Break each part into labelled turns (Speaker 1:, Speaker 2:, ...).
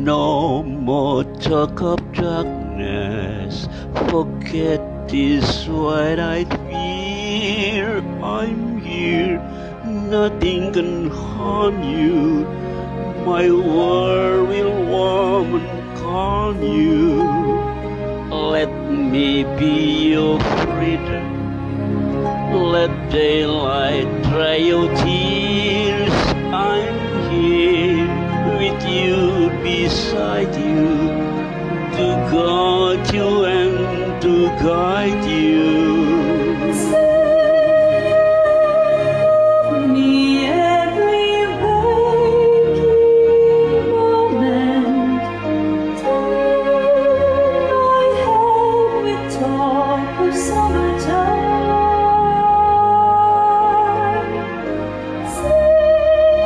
Speaker 1: No more talk of darkness. Forget this what I fear. I'm here. Nothing can harm you. My world will warm and calm you. Let me be your freedom. Let daylight dry your tears. I'm here with you, beside you, to guard you and to guide you.
Speaker 2: Save me every waking moment. Turn my head with talk of summertime. Save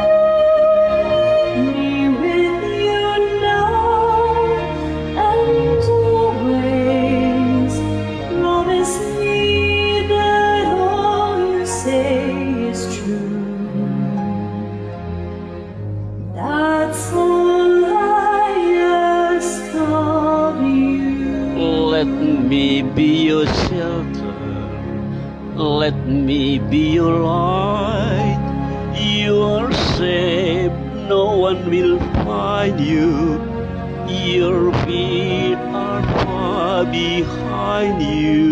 Speaker 2: me with you now and always. Promise me that all you say is true. That's all I ask of you.
Speaker 1: Let me be your shelter. Let me be your light. You are safe, no one will find you. Your feet are far behind you.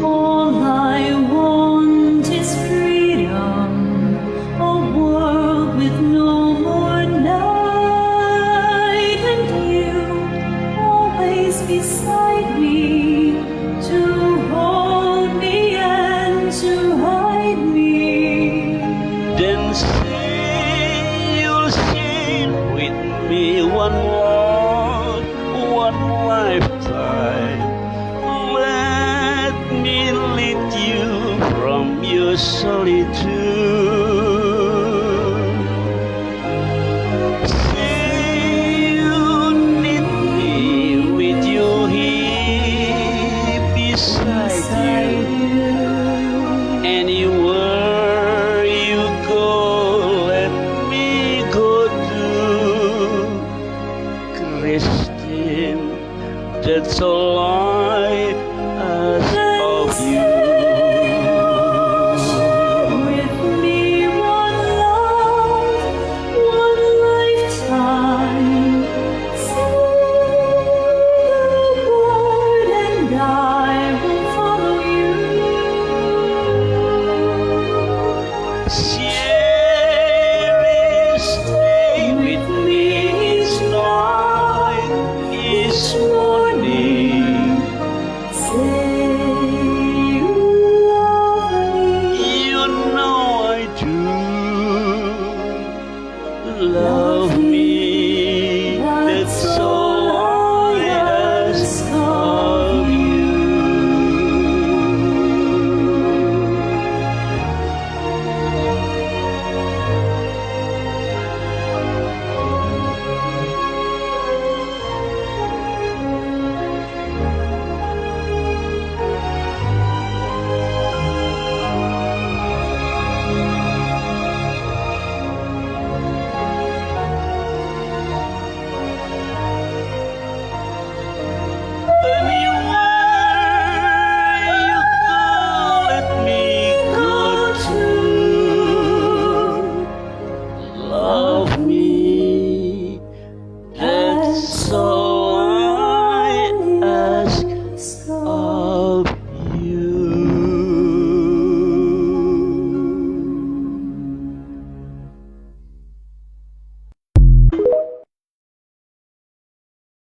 Speaker 2: All I want is freedom, a world with no more night, and you always beside me to hold me and to hide me.
Speaker 1: Then say you'll stay with me one more, one lifetime. Let me lead you from your solitude. Say you need me with your here beside you. Anywhere you go, let me go too. Christine, that's all I ask of you.
Speaker 2: With me one love, one lifetime. Say the word and I will follow you.
Speaker 1: Sherry, stay with me each night, each morning.
Speaker 2: Say you love me.
Speaker 1: You know I do. Love me